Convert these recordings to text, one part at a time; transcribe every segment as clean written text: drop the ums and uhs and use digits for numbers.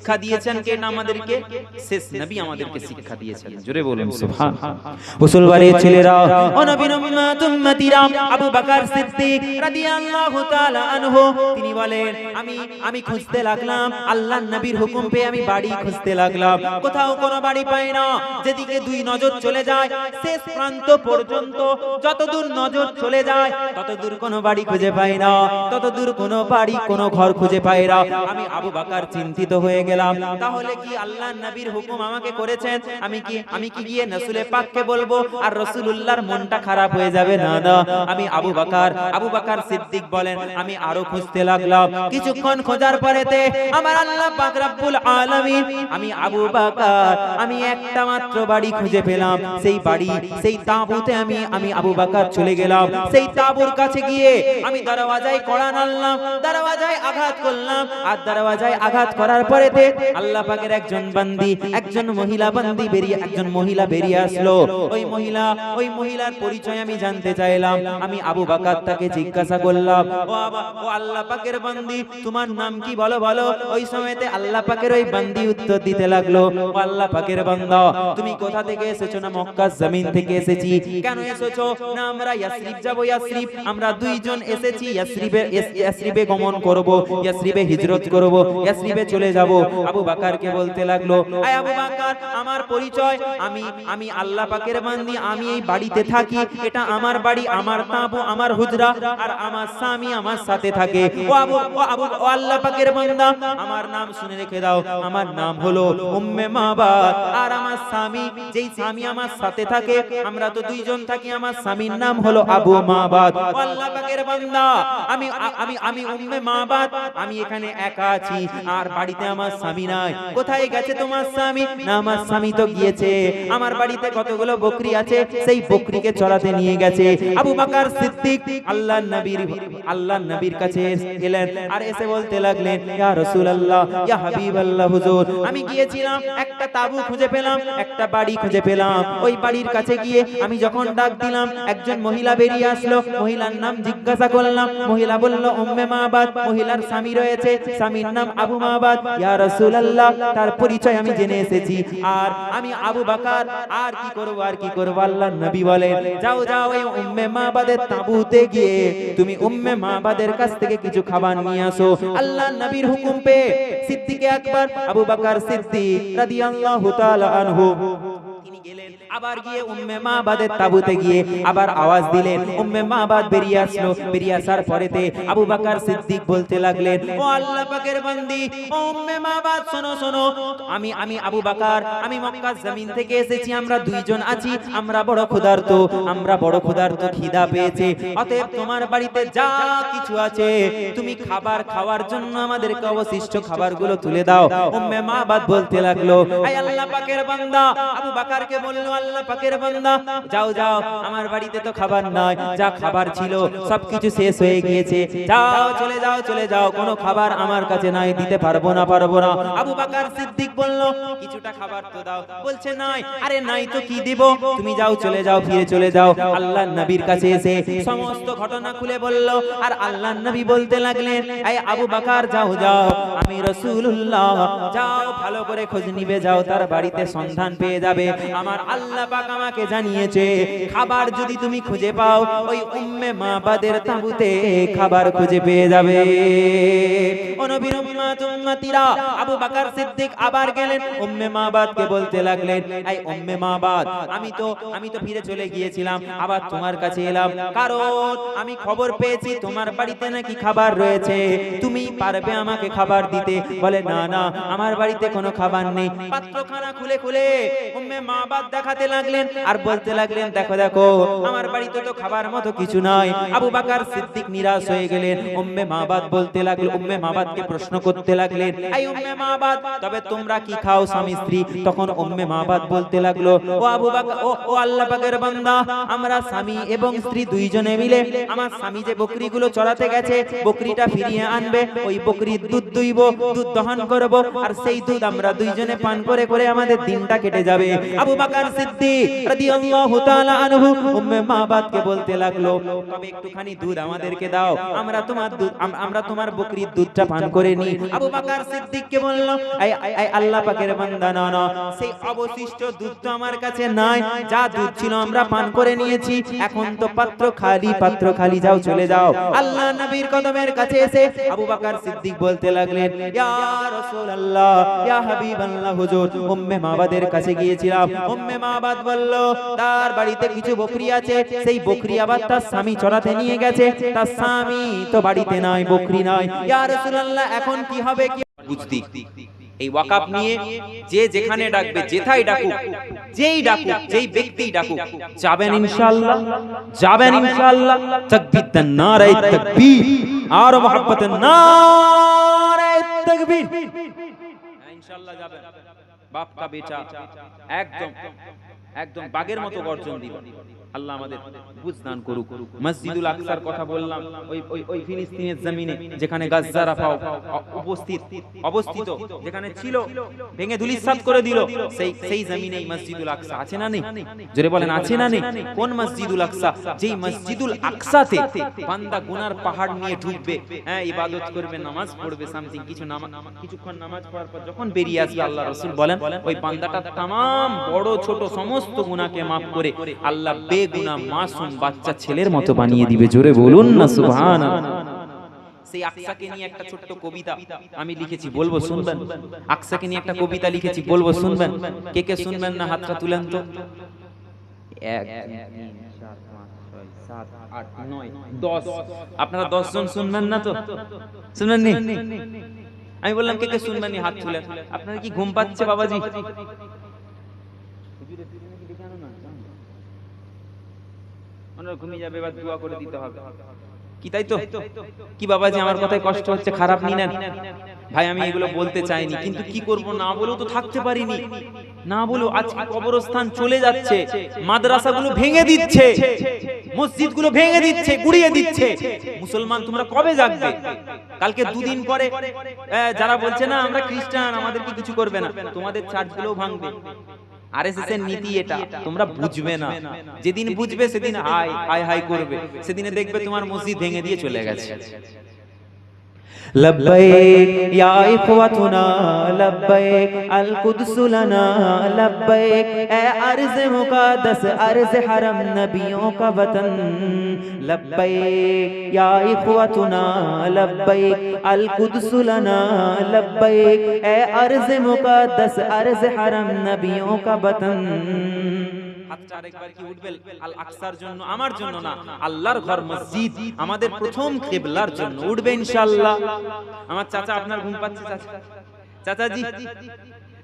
শিক্ষা দিয়েছেন কে না আমাদেরকে? শেষ নবী আমাদেরকে শিক্ষা দিয়েছেন। জোরে বলুন সুবহানাল্লাহ। মুসল বাড়ির ছেলেরা ও নবীর উম্মতিরা আবু বকর সিদ্দিক রাদিয়াল্লাহু তাআলা আনহু তিনি বলেন আমি খুঁজতে লাগলাম আল্লাহর নবীর হুকুম পেয়ে আমি বাড়ি খুঁজতে লাগলাম, কোথাও কোনো বাড়ি পাই না। যেদিকে দুই নজর চলে যায় শেষ প্রান্ত পর্যন্ত, যতদূর নজর চলে যায় ততদূর কোনো বাড়ি খুঁজে পাই না, ততদূর কোনো বাড়ি কোনো ঘর খুঁজে পাই না। আমি আবু বকর চিন্তিত হয়ে গেলাম, তাহলে কি আল্লাহর নবীর হুকুম আমাকে করেছেন, আমি কি গিয়ে রাসূল পাককে বলবো আর রাসূলুল্লাহর মনটা খারাপ হয়ে যাবে? না না, আমি আবু বকর সিদ্দিক বলেন আমি আরো খুঁজতে লাগলাম। কিছুক্ষণ খোঁজার পরেতে আমার আল্লাহ পাক রব্বুল আলামিন আমি আবু বকর আমি একটা মাত্র বাড়ি খুঁজে পেলাম। সেই বাড়ি, সেই তাঁবুতে আমি আবু বকর চলে গেলাম। সেই তাঁবুর কাছে গিয়ে আমি দরওয়াজায় কড়া নাড়লাম, দরওয়াজায় আঘাত করলাম। আর দরওয়াজায় আঘাত করার পরেতে আল্লাহ পাকের একজন মহিলা বেরিয়ে আসলো। ওই মহিলার পরিচয় আমি জানতে চাইলাম। আমি আবু বকর তাকে জিজ্ঞাসা করলাম, ও আল্লাহ পাকের বান্দি, তোমার নাম কি বলো? ওই সময়তে আল্লাহ পাকের ওই বান্দি উত্তর দিতে লাগলো, ও আল্লাহ পাকের বান্দা, তুমি কোথা থেকে এসেছো? না মক্কার জমিন থেকে এসেছি। কেন এসেছো? না আমরা ইয়াসরিব যাব। ইয়াসরিব আমরা দুইজন এসেছি, ইয়াসরিবে গমন করব, ইয়াসরিবে হিজরত করব, ইয়াসরিবে চলে যাব। আবু বকরকে বলতে লাগলো, আয় আবু বকর, আমার পরিচয়, আমি আল্লাহ পাকের বান্দি, আমি এই বাড়িতে থাকি, এটা আমার বাড়ি, আমার তাঁবু, আমার হুজরা, আর আমার স্বামী আমার সাথে থাকে। ও আল্লাহ পাকের বান্দা, আমার নাম শুনে রেখে দাও, আমার নাম হলো উম্মে মাবাদ। আর আমার স্বামী, যেই স্বামী আমার সাথে থাকে, আমরা তো দুইজন থাকি, আমার স্বামীর নাম হলো আবু মাবাদ। ও আল্লাহ পাকের বান্দা, আমি উম্মে মাবাদ, আমি এখানে একা আছি, আর বাড়িতে আমার স্বামী নাই। কোথায় গেছে তোমার স্বামী? না আমার স্বামী তো গিয়েছে, আমার বাড়িতে কতগুলো বকরি আছে, সেই বকরিকে চড়াতে নিয়ে গেছে। আবু বকর সিদ্দিক আল্লাহর নবীর কাছে এলেন, আর এসে বলতে লাগলেন, ইয়া রাসূলুল্লাহ, ইয়া হাবিবাল্লাহ, হুজুর, আমি গিয়েছিলাম, একটা তাঁবু খুঁজে পেলাম, একটা বাড়ি খুঁজে পেলাম। ওই বাড়ির কাছে গিয়ে আমি যখন ডাক দিলাম, একজন মহিলা বেরিয়ে আসলো। মহিলার নাম জিজ্ঞাসা করলাম, মহিলা বলল উম্মে মাবাদ। মহিলার স্বামী রয়েছে, স্বামীর নাম আবু মাবাদ। ইয়া রাসূলুল্লাহ, তার পরিচয় আমি জেনে এসেছি। আর আমি আবু বকর আর কি করব? আল্লাহর নবী বলেন, যাও এই উম্মে মাবাদের তাঁবুতে গিয়ে তুমি উম্মে মাবাদের কাছ থেকে কিছু খাবার নিয়ে আসো। আল্লাহর নবীর হুকুম পেয়ে সিদ্দিকে আকবর আবু বকর সিদ্দিক রাদিয়াল্লাহু তাআলা আনহু তিনি গেলেন, আবার গিয়ে উম্মে মাবাদের তাঁবুতে গিয়ে আবার আওয়াজ দিলেন। উম্মে মাবাদ বেরিয়ে আসলো। বেরিয়ে আসার পরেতে আবু বকর সিদ্দিক বলতে লাগলেন, ও আল্লাহ পাকের বান্দি, ও উম্মে মাবাদ, শোনো, আমি আবু বকর, আমি মক্কার জমিন থেকে এসেছি, আমরা দুইজন আছি, আমরা বড় ক্ষুধার্ত, খিদা পেয়েছে, অতএব তোমার বাড়িতে যা কিছু আছে তুমি খাবার খাওয়ার জন্য আমাদেরকে অবশিষ্ট খাবারগুলো তুলে দাও। উম্মে মাবাদ বলতে লাগলো, আয় আল্লাহ পাকের বান্দা, আবু বকরকে বলল, আল্লাহ পাকের বান্দা, যাও, আমার বাড়িতে তো খাবার নাই, যা খাবার ছিল সবকিছু শেষ হয়ে গিয়েছে, যাও, চলে যাও, কোনো খাবার আমার কাছে নাই, দিতে পারবো না। আবু বকর সিদ্দিক বলল, কিছুটা খাবার তো দাও। বলছে নাই। আরে নাই তো কি দিব, তুমি যাও, চলে যাও, ফিরে চলে যাও। আল্লাহর নবীর কাছে এসে সমস্ত ঘটনা খুলে বলল। আর আল্লাহর নবী বলতে লাগলেন, এই আবু বকর, যাও, আমি রাসূলুল্লাহ, যাও, ভালো করে খোঁজ নিবে, যাও, তার বাড়িতে সন্ধান পেয়ে যাবে। আমার আল্লাহ পাক আমাকে জানিয়েছে, খাবার যদি তুমি খুঁজে পাও, ওই উম্মে মাবাদের তাঁবুতে খাবার খুঁজে পেয়ে যাবে। ও নবীর উম্মতিরা, আবু বকর সিদ্দিক আবার গেলেন, উম্মে মাবাদকে বলতে লাগলেন, এই উম্মে মাবাদ, আমি তো ফিরে চলে গিয়েছিলাম, আবার তোমার কাছে এলাম, কারণ আমি খবর পেয়েছি তোমার বাড়িতে নাকি খাবার রয়েছে, তুমি পারবে আমাকে খাবার দিতে? বলে, না, আমার বাড়িতে কোনো খাবার নেই। পাত্রখানা খুলে উম্মে মাবাদ দেখাতে লাগলেন, আর বলতে লাগলেন, দেখো, আমার বাড়িতে তো খাবার মতো কিছু নাই। আবু বকর সিদ্দিক নিরাশ হয়ে গেলেন। উম্মে মাবাদকে প্রশ্ন করতে লাগলেন, এই উম্মে মাবাদ, তবে তোমরা কি খাও স্বামী স্ত্রী? তখন উম্মে মাবাদ বলতে লাগলো, ও আবু বকর, ও আল্লাহ পাকের বান্দা, আমরা স্বামী এবং স্ত্রী দুইজনে মিলে, আমার স্বামী যে বকরিগুলো চড়াতে গেছে, বকরিটা ফিরিয়ে আনবে, ওই বকরির দুধ দুইব, দুধ দহন করব, আর সেই দুধ আমরা দুইজনে পান করে আমাদের দিনটা কেটে যাবে। আবু বকর সিদ্দিক রাদিয়াল্লাহু তাআলা আনহু উম্মে মাবাদকে বলতে লাগলো, তবে একটুখানি দুধ আমাদেরকে দাও, আমরা তোমার বকরির দুধটা পান করে নি। আবু বকর সিদ্দিককে বলল, এই আল্লাহ পাকের বান্দা, না, সেই অবশিষ্ট দুধ তো আমার কাছে নাই, যা দুধ ছিল আমরা পান করে নিয়েছি, এখন তো পাত্র খালি, যাও চলে যাও। আল্লাহ নবীর কদমের কাছে এসে আবু বকর সিদ্দিক বলতে লাগলেন, ইয়া রাসূলুল্লাহ, ইয়া হাবিবাল্লাহ, হুজুর উম্মে মাবাদের কাছে গিয়েছিলাম। উম্মে মাবাদ বলল, তার বাড়িতে কিছু বকরি আছে, সেই বকরি আবার তার স্বামী চড়াতে নিয়ে গেছে, তার স্বামী তো বাড়িতে নাই, বকরি নাই। ইয়া রাসূলুল্লাহ, এখন কি হবে? কি বুঝতি এই ওয়াকাফ নিয়ে যে যেখানে ডাকবে, যেথায় ডাকুক, যেই ডাকুক, যেই ব্যক্তিই ডাকুক, যাবেন ইনশাআল্লাহ, যাবেন ইনশাআল্লাহ। তাকবীর দেন, নারে তাকবীর, আর মুহাব্বতের নারে তাকবীর, ইনশাআল্লাহ যাবেন। বাপ কা বেটা একদম বাগের মতো গর্জন দিবে। আল্লাহ আমাদের বুঝদান করুক। মসজিদুল আকসার কথা বললাম, ওই ফিলিস্তিনের জমিনে যেখানে গাজ্জারা অবস্থিত, যেখানে ছিল, ভেঙে ধুলিসাৎ করে দিল, সেই জমিনেই মসজিদুল আকসা আছে না নেই? জোরে বলেন, আছে না নেই? কোন মসজিদুল আকসা? যেই মসজিদুল আকসাতে বান্দা গুনার পাহাড় নিয়ে ঢুকবে, হ্যাঁ, ইবাদত করবে, নামাজ পড়বে, সামথিং কিছুক্ষণ নামাজ পড়ার পর যখন বেরিয়ে আসবে, আল্লাহ রাসূল বলেন ওই বান্দাটা তামাম বড় ছোট সমস্ত গুনাহকে maaf করে আল্লাহ বেগুনাহ মাসুম বাচ্চা ছেলের মতো বানিয়ে দিবে। জোরে বলুন না সুবহানাল্লাহ। সেই আকসাকে নিয়ে একটা ছোট্ট কবিতা আমি লিখেছি, বলবো শুনবেন? আকসাকে নিয়ে একটা কবিতা লিখেছি, বলবো শুনবেন? কে কে শুনবেন না হাতটা তুলেন তো। 1 2 3 4 5 6 7 8 9 10, আপনারা 10 জন শুনবেন না তো? শুনবেন নি? আমি বললাম কে কে শুনবেন নি হাত তুলেন। আপনারা কি ঘুম পাচ্ছে বাবাজি? ওনারা ঘুমিয়ে যাবে, এবার দোয়া করে দিতে হবে কি, তাই তো? কি বাবাজি আমার কথায় কষ্ট হচ্ছে, খারাপ নিলেন? ভাই আমি এগুলো বলতে চাইনি, কিন্তু কি করব, না বলেও তো থাকতে পারিনি, না বলেও আজকে কবরস্থান চলে যাচ্ছে, মাদ্রাসাগুলো ভেঙে দিচ্ছে, মসজিদগুলো ভেঙে দিচ্ছে, গুড়িয়ে দিচ্ছে। মুসলমান তোমরা কবে জাগবে? কালকে দুদিন পরে যারা বলছে না আমরা খ্রিস্টান, আমাদেরকে কিছু করবে না, তোমাদের চার্চগুলোও ভাঙবে। আরএসএস এর নীতি এটা, তোমরা বুঝবে না। যেদিন বুঝবে সেদিন হাই হাই হাই করবে, সেদিনে দেখবে তোমার মসজিদ ভেঙে দিয়ে চলে গেছে। লব্বাইক ইয়া ইখওয়াতুনা লব্বাইক আল কুদস লানা লব্বাইক, এ আরজ মুকাদ্দাস আরজ হারাম নবিयों का वतन लब्बैक या इखवतुना लब्बैक अल कुदस लना लब्बैक, ए अर्ज मुकद्दस अर्ज हरम नबियों का वतन। হাতটা আরেকবার কি উঠবে? আল আকসার জন্য, আমার জন্য না, আল্লাহর ঘর মসজিদ আমাদের প্রথম কিবলার জন্য উঠবে ইনশাআল্লাহ। আমার চাচা, আপনার ঘুম পাচ্ছে চাচাজি?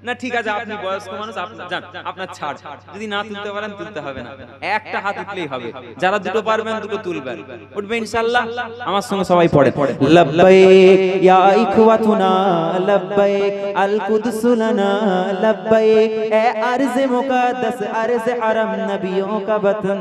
না ঠিক আছে, আপনি বয়স্ক মানুষ, আপনার যান, আপনার ছাড়, যদি না তুলতে পারেন তুলতে হবে না, একটা হাত উঠলেই হবে। যারা দুটো পারবেন দুটো তুলবেন, উঠবে ইনশাআল্লাহ। আমার সঙ্গে সবাই পড়ে, লব্বাইক ইয়া ইখওয়াতুনা লব্বাইক আল কুদস লানা লব্বাইক, এ अर्ज मुकद्दस अर्ज हरम नबियों का वतन,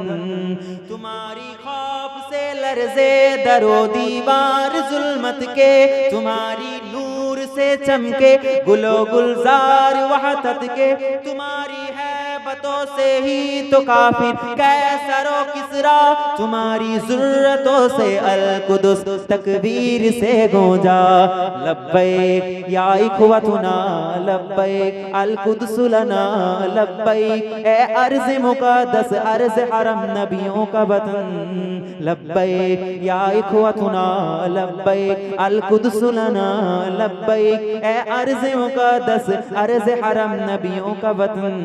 तुम्हारी खौफ से लरज़े दरो दीवार जुल्मत के, तुम्हारी नूर से चमके गुलो गुलजार वहदत के, तुम्हारी हैबतों से ही तो काफिर कैसरो किसरा, तुम्हारी ज़ुर्रतों से अल कुदस तकबीर से गूंजा। लब्बैक या इखवतुना लब्बैक अल कुदस लना लब्बैक, ए अर्ज मुकद्दस अर्ज हरम नबियों का वतन, लब्बैक या इखवतुना लब्बैक अल कुदस लना लब्बैक, ए अर्ज मुकद्दस अर्ज हरम नबियों का वतन।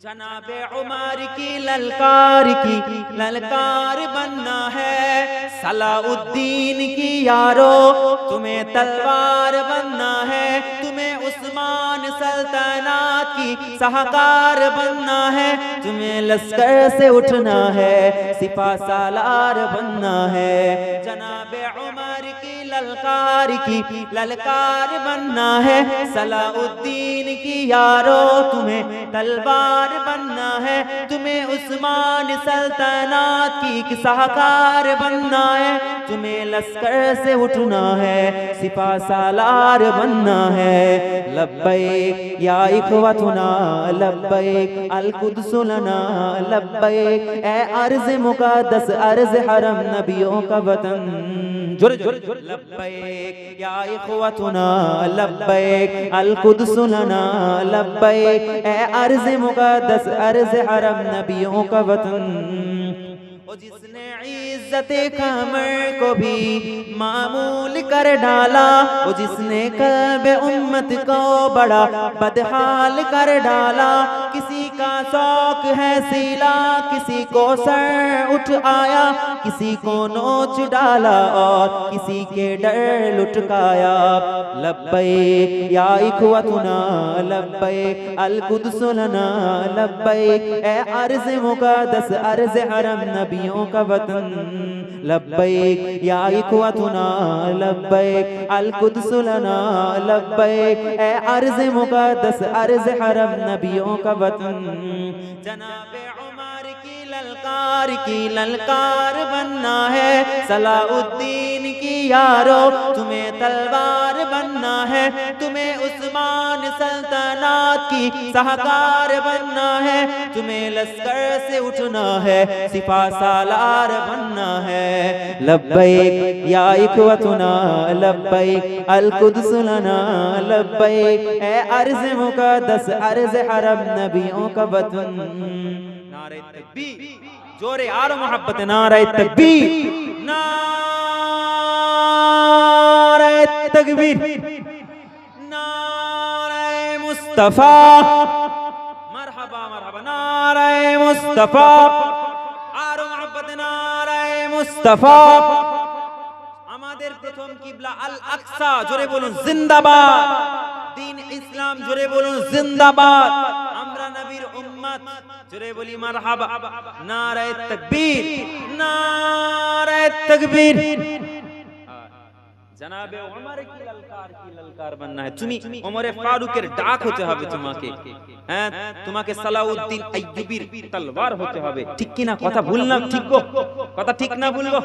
जनाबे उमर की ललकार बनना है, सलाउद्दीन की यारो तुम्हें तलवार बनना है, तुम्हें उस्मान सल्तनत की सहकार बनना है, तुम्हें लश्कर से उठना है, सिपा सालार बनना है। जनाबे उमर की ललकार बनना है, सलाउद्दीन की यारो तुम्हें तलवार बनना है, तुम्हें उस्मान सल्तनत की सहकार बनना है, तुम्हें लश्कर से उठना है, सिपा सालार बनना है। लब्बैक या इखवतुना लब्बैक अल कुद्स लना लब्बैक, ए अर्ज़ मुक़द्दस अर्ज़ हरम नबियों का वतन। जोरे जोरे लब्बैक या इखवतुना लब्बैक अल कुद्स लना लब्बैक, ए अर्ज़ मुक़द्दस अर्ज़ हरम नबियों का वतन। ओ जिसने इज्जत कमर को भी मामूल कर डाला, ओ जिसने कल्बे उम्मत को बड़ा बदहाल कर डाला। किसी का शौक है सीला, किसी को सर उठ आया, किसी को नोच डाला और किसी के डर लुटकाया। लब्बैक या इखवतुना लब्बैक अल कुद्स लना लब्बैक, ए अर्ज़ मुक़द्दस अर्ज़ हरम नबियों का वतन। लब्बैक या इखवतुना लब्बैक अल कुद्स लना लब्बैक, ए अर्ज़ मुक़द्दस अर्ज़ हरम नबियों का वतन। जनाबे उमर की ललकार बनना है, सलाउद्दीन की यारो तुम्हें तलवार बनना है। तुम्हें उस्मान सल्तनत की सहकार बनना है, तुम्हें लश्कर से उठना है, सिपा सालार बनना है। लब्बैक या इखवतुना लब्बैक अल कुद्स लना लब्बैक, ए अर्ज़ मुक़द्दस अर्ज़ हरम नबियों का वतन। नारे तकबीर, जोरे आरो मोहब्बत, नारे तकबीर, नारे तकबीर, नारे मुस्तफा, मरहबा मरहबा, नारे मुस्तफा, आरो मोहब्बत, नारे मुस्तफा। আমাদের প্রথম কিবলা আল আকসা, জোরে বলুন জিন্দাবাদ। দ্বীন ইসলাম, জোরে বলুন জিন্দাবাদ। আমরা নবীর উম্মত, জোরে বলি মারহাবা। নারায়ে তাকবীর, নারায়ে তাকবীর। জনাবে ওমর কি ললকার बनना है। তুমি ওমরে ফারুকের ডাক হতে হবে তোমাকে। হ্যাঁ, তোমাকে সালাউদ্দিন আইয়ুবীর তলোয়ার হতে হবে। ঠিক কি না? কথা ভুল না ঠিক গো? কথা ঠিক না ভুল গো?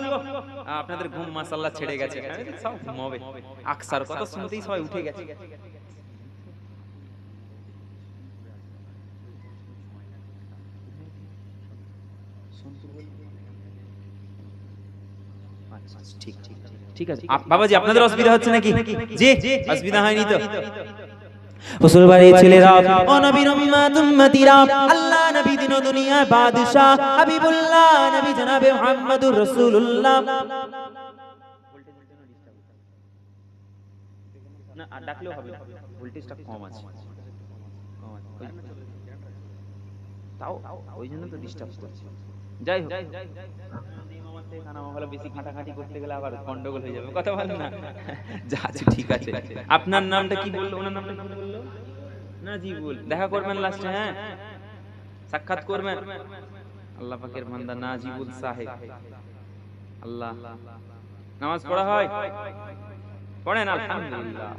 আপনাদের ঘুম মাশাআল্লাহ ছেড়ে গেছে, সব ঘুমাবে। আকসার কথা শুনতেই সবাই উঠে গেছে। ঠিক ঠিক ঠিক আছে বাবাজি, আপনাদের অসুবিধা হচ্ছে নাকি? জি, অসুবিধা হয়নি তো? হুজুর বাড়ির ছেলেরা, ও নবীর উম্মত উম্মতিরা, আল্লাহ নবী দিন দুনিয়া বাদশা হাবিবুল্লাহ নবী জনাবে মুহাম্মদুর রাসূলুল্লাহ। না আর ডাকলেও হবে, ভোল্টেজটা কম আছে, তাও ওই জন্য তো ডিস্টার্ব করছে। যাই হোক, বেশি ঘাটাঘাটি করতে গেলে আবার গন্ডগোল হয়ে যাবে, কথা বলেন না? ঠিক আছে। আপনার নামটা কি বললো? ওনার নামটা কি বললো? নাজিবুল। দেখা করবেন লাস্টে, হ্যাঁ সাক্ষাৎ করবেন। আল্লাহ পাকের বান্দা নাজিবুল সাহেব। আল্লাহ, নামাজ পড়া হয়? পড়েন? আলহামদুলিল্লাহ।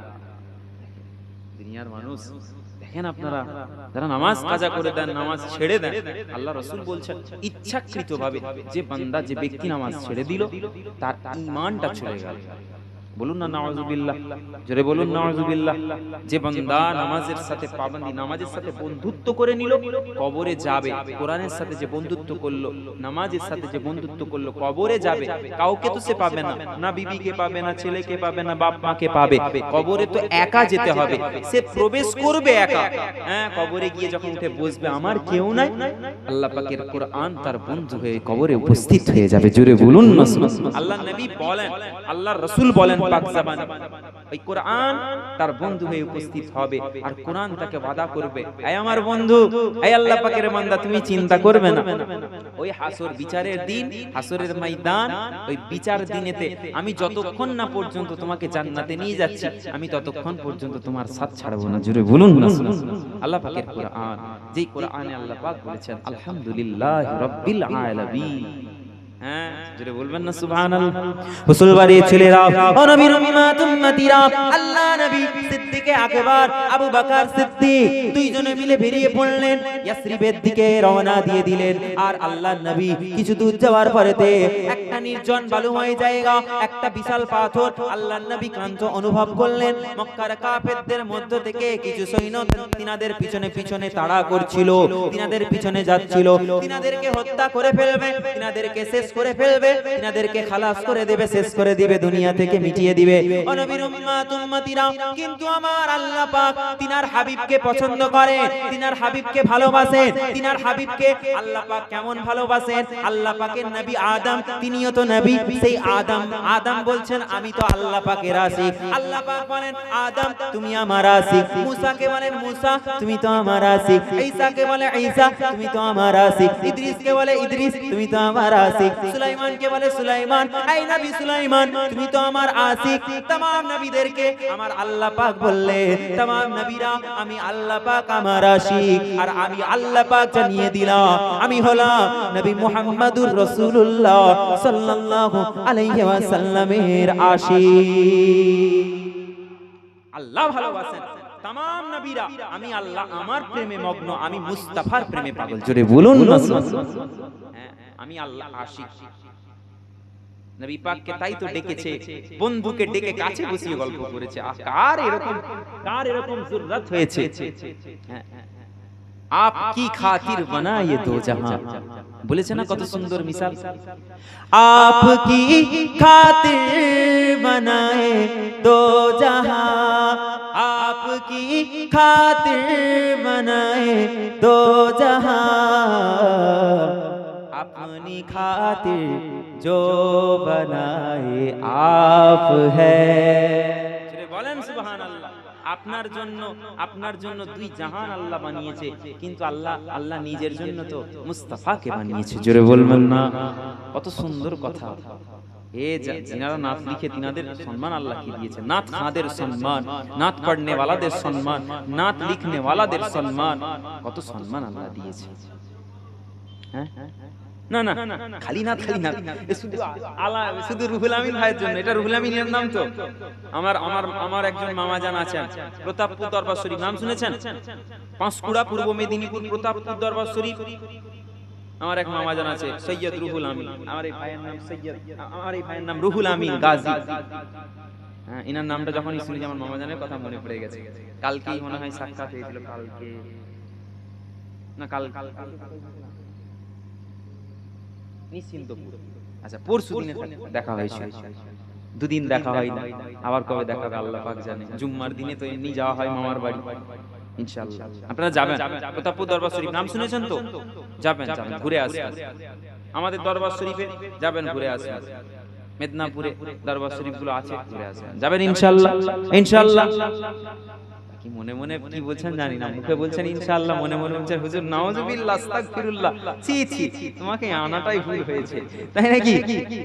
দুনিয়ার মানুষ দেখেন আপনারা, যারা নামাজ কাজা করে দেন, নামাজ ছেড়ে দেন, আল্লাহ রাসূল বলছেন ইচ্ছাকৃতভাবে যে বান্দা, যে ব্যক্তি নামাজ ছেড়ে দিল, তার ঈমানটা চলে গেল। বলুন না নাউযুবিল্লাহ, জোরে বলুন নাউযুবিল্লাহ। যে বান্দা নামাজের সাথে পাবন্দি, নামাজের সাথে বন্ধুত্ব করে নিল, কবরে যাবে। কোরআনের সাথে যে বন্ধুত্ব করলো, নামাজের সাথে যে বন্ধুত্ব করলো, কবরে যাবে। কাউকে তো সে পাবে না, না বিবিকে পাবে, না ছেলেকে পাবে, না বাপ মাকে পাবে। কবরে তো একা যেতে হবে, সে প্রবেশ করবে একা। হ্যাঁ, কবরে গিয়ে যখন উঠে বসবে, আমার কেউ নাই, আল্লাহ পাকের কোরআন তার বন্ধু হয়ে কবরে উপস্থিত হয়ে যাবে। জোরে বলুন না। আল্লাহ নবী বলেন, আল্লাহর রাসূল বলেন পাক জবানে, ওই কোরআন তার বন্ধু হয়ে উপস্থিত হবে, আর কোরআন তাকে ওয়াদা করবে, এই আমার বন্ধু, এই আল্লাহ পাকের বান্দা, তুমি চিন্তা করবে না, ওই হাসর বিচারের দিন, হাসরের ময়দান, ওই বিচার দিনেতে আমি যতক্ষণ না পর্যন্ত তোমাকে জান্নাতে নিয়ে যাচ্ছি, আমি ততক্ষণ পর্যন্ত তোমার সাথ ছাড়বো না। জোরে বলুন না। আল্লাহ পাকের কোরআন, যেই কোরআনে আল্লাহ পাক বলেছেন আলহামদুলিল্লাহি রাব্বিল আলামিন। হ্যাঁ, জোরে বলবেন না সুবহানাল্লাহ। হুজুর বাড়ির ছেলেরা, ও নবীর উম্মত উম্মতিরা, আল্লাহ নবী সিদ্দিকে আকবার, আবু বকর সিদ্দিক দুইজনে মিলে বেরিয়ে পড়লেন, ইয়াসরিবের দিকে রওনা দিয়ে দিলেন। আর আল্লাহর নবী কিছু দূর যাওয়ার পরেতে একটা নির্জন বালুময় জায়গা, একটা বিশাল পাথর, আল্লাহর নবী ক্লান্ত অনুভব করলেন। মক্কার কাফেরদের মধ্য থেকে কিছু সৈন্য তিনাদের পিছনে পিছনে তাড়া করছিল, তিনাদের পিছনে যাচ্ছিল, তিনাদেরকে হত্যা করে ফেলবে, তিনাদেরকে শেষ করে ফেলবে, তিনাদেরকে খালাস করে দেবে, শেষ করে দিবে, দুনিয়া থেকে মিটিয়ে দিবে। ও নবীর উম্মত উম্মতিরা, কিন্তু আমার আল্লাহ পাক তিনার হাবিবকে পছন্দ করে, তিনার হাবিবকে ভালোবাসেন। তিনার হাবিবকে আল্লাহ পাক কেমন ভালোবাসেন? আল্লাহ পাকের নবী আদম, তিনিও তো নবী। সেই আদম বলছেন আমি তো আল্লাহ পাকের আশিক। আল্লাহ পাক বলেন আদম তুমি আমার আশিক। মুসাকে বলেন মুসা তুমি তো আমার আশিক। ঈসাকে বলে ঈসা তুমি তো আমার আশিক। ইদ্রিসকে বলে ইদ্রিস তুমি তো আমার আশিক। সুলাইমানকে বলে সুলাইমান, এই নবী সুলাইমান তুমি তো আমার আশিক। तमाम নবীদেরকে আমার আল্লাহ পাক বললে तमाम নবীরা আমি আল্লাহ পাক আমার আশিক। আর আমি আল্লাহ পাক জানিয়ে দিলাম আমি হলাম নবী মুহাম্মদুর রাসূলুল্লাহ সাল্লাল্লাহু আলাইহি ওয়াসাল্লামের আশিক। আল্লাহ ভালোবাসেন तमाम নবীরা, আমি আল্লাহ আমার প্রেমে মগ্ন, আমি মুস্তাফার প্রেমে পাগল। জোরে বলুন না, আমি আল্লাহ আশিক। নবী পাককে তাই তো ডেকেছে, বন্ধুকে ডেকে কাছে বসিয়ে গল্প করেছে। কার এরকম জরুরত হয়েছে? আপকি খাতির বানায়ে দো জাহান, বলেছে না কত সুন্দর মিসাল। আপকি খাতির বানায়ে দো জাহান, আপকি খাতির বানায়ে দো জাহান, अपनी खातिर जो बनाए आप है। বলেন সুবহানাল্লাহ। আপনার জন্য দুই জাহান আল্লাহ বানিয়েছে, কিন্তু আল্লাহ নিজের জন্য তো মুস্তাফাকে বানিয়েছে। জোরে বলবেন না, কত সুন্দর কথা। जिनारा नात लिखे तिनाদের সম্মান আল্লাহ কি দিয়েছে। नात খাদের সম্মান, नात पढ़ने वालाদের সম্মান, नात लिखने वालाদের সম্মান, কত সম্মান আল্লাহ দিয়েছে। হ্যাঁ না না খালি নাত শুধু রুহুল আমিন ভাইয়ের জন্য। এটা রুহুল আমিনের নাম তো। আমার একজন মামা জান আছেন প্রতাপপুর দরবার শরীফ, নাম শুনেছেন? পাঁশকুড়া পূর্ব মেদিনীপুর প্রতাপপুর দরবার শরীফ। আমার এক মামা জান আছে সৈয়দ রুহুল আমিন। আমার এই ভাইয়ের নাম রুহুল আমিন গাজী। হ্যাঁ, এনার নামটা যখনই শুনি আমার মামা জানের কথা মনে পড়ে গেছে। কালকেই মনে হয় সাক্ষাৎ হয়েছিল, কালকে না কাল নিশ্চিন্তপুর। আচ্ছা, পরশু দিনে দেখা হয়েছিল, দুদিন দেখা হয় না, আবার কবে দেখা হবে আল্লাহ পাক জানে। জুম্মার দিনে তো এমনি যাওয়া হয় মামার বাড়ি, ইনশাআল্লাহ আপনারা যাবেন। প্রতাপপুর দরবার শরীফ নাম শুনেছেন তো? যাবেন ঘুরে আসবেন। আমাদের দরবার শরীফে যাবেন, ঘুরে আসবেন। মেদিনীপুরে দরবার শরীফ গুলো আছে, ঘুরে আসবেন, যাবেন ইনশাআল্লাহ। ইনশাআল্লাহ কি মনে মনে কি বলছেন জানি না, মুখে বলছেন ইনশাআল্লাহ, মনে মনে বলছেন হুজুর নাউজুবিল্লাহ আস্তাগফিরুল্লাহ, ছি ছি তোমাকে আনাটাই ভুল হয়েছে, তাই নাকি?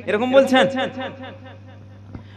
এরকম বলছেন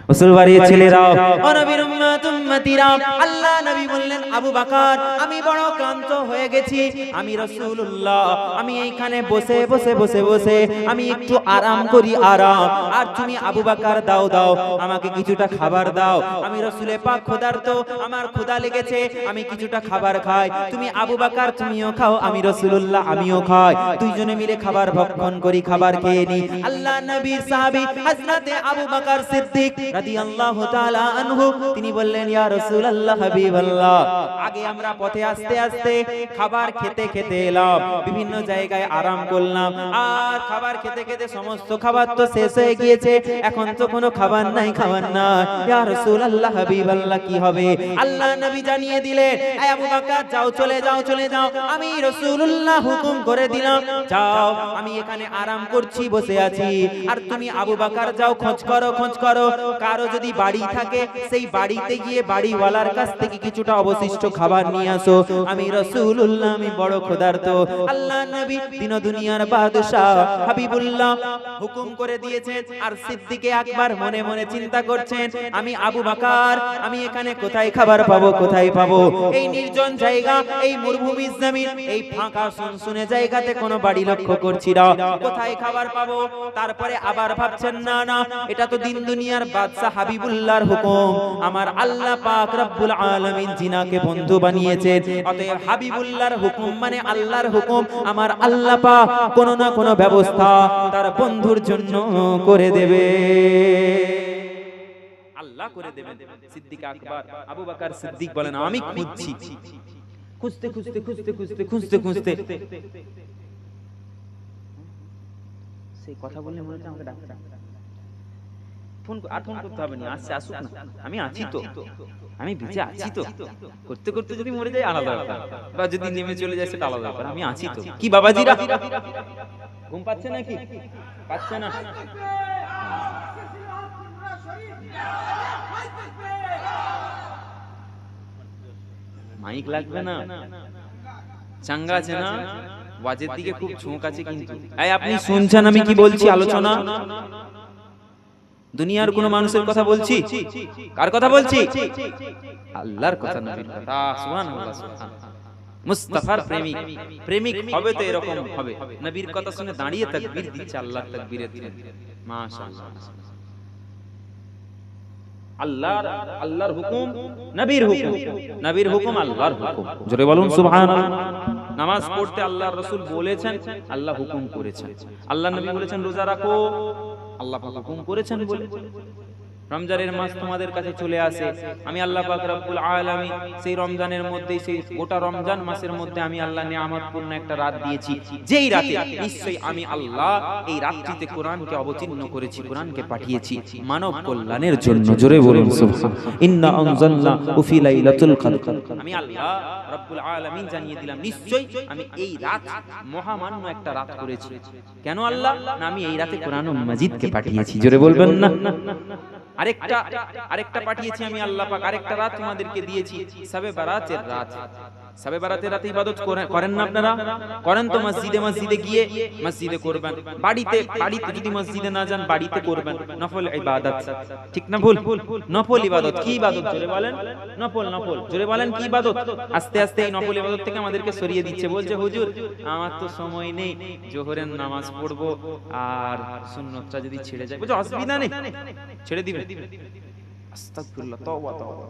মুসলমান ছেলেরা ও নবীর উম্মত উম্মতিরা, আল্লাহ নবী বললেন আবু বকর আমি বড় ক্লান্ত হয়ে গেছি, আমি রাসূলুল্লাহ আমি এইখানে বসে আমি একটু আরাম করি, আরাম। আর তুমি আবু বকর দাও আমাকে কিছুটা খাবার দাও, আমি রাসূলে পাক ক্ষুধার্ত, আমার ক্ষুধা লেগেছে, আমি কিছুটা খাবার খাই। তুমি আবু বকর তুমিও খাও, আমি রাসূলুল্লাহ আমিও খাই, দুইজনে মিলে খাবার ভক্ষণ করি, খাবার খেয়ে নি। আল্লাহ নবীর সাহাবী হযরতে আবু বকর সিদ্দিক রাদিয়াল্লাহু তাআলা আনহু তিনি বললেন ইয়া রাসূলুল্লাহ হাবিবাল্লাহ, আগে আমরা পথে আস্তে আস্তে খাবার খেতে এলাম, বিভিন্ন জায়গায় আরাম করলাম, আর খাবার খেতে সমস্ত খাবার তো শেষ হয়ে গিয়েছে, এখন তো কোনো খাবার নাই ইয়া রাসূলুল্লাহ হাবিবাল্লাহ কি হবে? আল্লাহ নবী জানিয়ে দিলেন এ আবু বকর যাও, চলে যাও, আমি রাসূলুল্লাহ হুকুম করে দিলাম যাও, আমি এখানে আরাম করছি, বসে আছি, আর তুমি আবু বকর যাও খোঁজ করো কারো যদি বাড়ি থাকে সেই বাড়িতে গিয়ে বাড়িওয়ালার কাছ থেকে কিছুটা অবশিষ্ট খাবার নিয়ে আসো, আমি রাসূলুল্লাহ আমি বড় ক্ষুধার্ত। আল্লাহ নবী দিন দুনিয়ার বাদশাহ হাবিবুল্লাহ হুকুম করে দিয়েছেন। আর সিদ্দিকে আকবর মনে মনে চিন্তা করছেন, আমি আবু বকর আমি এখানে কোথায় খাবার পাবো, কোথায় পাবো? এই নির্জন জায়গা, এই মরুভূমির জমিন, এই ফাঁকা শুনশুনে জায়গাতে কোনো বাড়ি লক্ষ্য করছি না, কোথায় খাবার পাবো? তারপরে আবার ভাবছেন, না না, এটা তো দিন দুনিয়ার বাদশাহ হাবিবুল্লাহর হুকুম, আমার আল্লাহ পাক রব্বুল আলামিন জিনাকে বন্ধু বানিয়েছেন, অতএব হাবিবুল্লাহর হুকুম মানে আল্লাহর হুকুম, আমার আল্লাহ পাক কোনো না কোনো ব্যবস্থা তার বন্ধুর জন্য করে দেবে, আল্লাহ করে দেবেন। সিদ্দিক আকবর আবু বকর সিদ্দিক বলেন, আমি খুঁজছি, খুঁজতে খুঁজতে খুঁজতে খুঁজতে খুঁজতে খুঁজতে সেই কথা বললে মনে হচ্ছে আমাকে ডাকছে, ফোন আর ফোন করতে হবে না, আসছে আসুক না, আমি আছি তো, আমি বেঁচে আছি তো, করতে করতে যদি মরে যাই আলাদা ব্যাপার, বা যদি নেমে চলে যায় সেটা আলাদা ব্যাপার, আমি আছি তো। কি বাবাজিরা ঘুম পাচ্ছে নাকি? পাচ্ছে না? মাইক লাগবে না, চাঙ্গা আছে না, ওয়াজের দিকে খুব ঝোঁক আছে কিন্তু। এই আপনি শুনছেন আমি কি বলছি? আলোচনা দুনিয়ার কোন মানুষের কথা বলছি? কার কথা বলছি? আল্লাহর কথা, নবীর কথা। সুবহানাল্লাহ, সুবহানাল্লাহ। মুস্তাফার প্রেমিক, প্রেমিক হবে তো এরকম হবে, নবীর কথা শুনে দাঁড়িয়ে তাকবীর দিচ্ছে, আল্লাহর তাকবীরের দিন। মাশাআল্লাহ, আল্লাহর হুকুম, নবীর হুকুম, নবীর হুকুম, আল্লাহর হুকুম। জোরে বলুন সুবহানাল্লাহ। নামাজ পড়তে আল্লাহর রাসূল বলেছেন, আল্লাহ হুকুম করেছেন। আল্লাহর নবী বলেছেন রোজা রাখো, আল্লাহ পাক হুকুম করেছেন বলে। রমজানের মাস তোমাদের কাছে চলে আসে, আমি আল্লাহ পাক রব্বুল আলামিন সেই রমজানের মধ্যে, সেই গোটা রমজান মাসের মধ্যে আমি আল্লাহ নিয়ামতপূর্ণ একটা রাত দিয়েছি, যেই রাতে নিশ্চয়ই আমি আল্লাহ এই রাত্রিতে কোরআনকে অবতীর্ণ করেছি, কোরআনকে পাঠিয়েছি মানব কল্যাণের জন্য। জোরে বলুন সুবহানাল্লাহ। ইন্না আনজালনাহু ফি লাইলাতুল কদর, আমি আল্লাহ রব্বুল আলামিন জানিয়ে দিলাম নিশ্চয়ই আমি এই রাত মহামান্য একটা রাত করেছি। কেন আল্লাহ? না আমি এই রাতে কোরআনুল মাজিদকে পাঠিয়েছি। জোরে বলবেন না? আরেকটা পাঠিয়েছি আমি আল্লাহ পাক, আরেকটা রাত তোমাদেরকে দিয়েছি, শবে বারাতের রাত। শবে বারাতের রাতে ইবাদত করেন না আপনারা? করেন তো, মসজিদে মসজিদে গিয়ে মসজিদে করবেন, বাড়িতে যদি মসজিদে না যান বাড়িতে করবেন, নফল ইবাদত। ঠিক না ভুল? নফল ইবাদত। কি ইবাদত? জোরে বলেন। নফল, নফল। জোরে বলেন কি ইবাদত? আস্তে আস্তে এই নফল ইবাদত থেকে আমাদেরকে সরিয়ে দিচ্ছে, বলছে হুজুর আমার তো সময় নেই, জোহরের নামাজ পড়বো আর সুন্নতটা যদি ছেড়ে যায়, বুঝো অসুবিধা নেই, ছেড়ে দিবেন। আস্তাগফিরুল্লাহ, তওবা তওবা।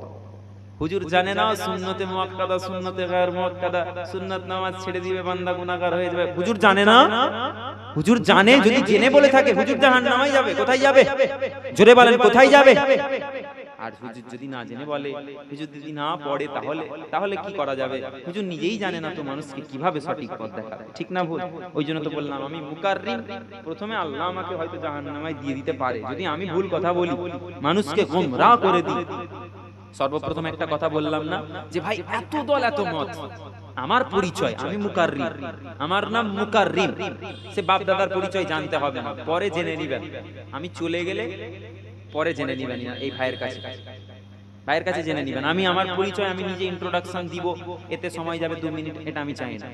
হুজুর জানে না সুন্নতে মুআক্কাদা, সুন্নতে গায়র মুআক্কাদা, সুন্নাত নামাজ ছেড়ে দিবে বান্দা গুনাহগার হয়ে যাবে। হুজুর জানে না? হুজুর জানে, যদি জেনে বলে থাকে হুজুর জাহান্নামে যাবে। কোথায় যাবে? জোরে বলেন কোথায় যাবে? আর হুজুর যদি না জেনে বলে, হুজুর যদি না পড়ে, তাহলে কি করা যাবে? হুজুর নিজেই জানে না তো মানুষকে কিভাবে সঠিক পথ দেখাবে। ঠিক না ভুল? ওই জন্য তো বললাম আমি মুকাররিম, প্রথমে আল্লাহ আমাকে হয়তো জাহান্নামে দিয়ে দিতে পারে যদি আমি ভুল কথা বলি, মানুষকে গোমরাহ করে দিই। সর্বপ্রথম একটা কথা বললাম না যে ভাই এত দল এত মত, আমার পরিচয় আমি মুকাররিম, আমার নাম মুকাররিম, সে বাপ দাদার পরিচয় জানতে হবে না, পরে জেনে নিবেন। আমি চলে গেলে পরে জেনে নিবেন এই ভাইয়ের কাছে জেনে নিবেন। আমি আমার পরিচয় আমি নিজে ইন্ট্রোডাকশন দিব, এতে সময় যাবে 2 মিনিট, এটা আমি চাই না।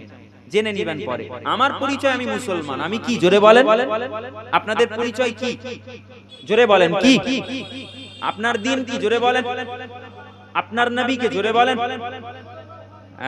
জেনে নিবেন পরে। আমার পরিচয় আমি মুসলমান, আমি কি? জোরে বলেন। আপনাদের পরিচয় কি? জোরে বলেন কি? আপনার দিন কি? জোরে বলেন। আপনার নবী কে? জোরে বলেন।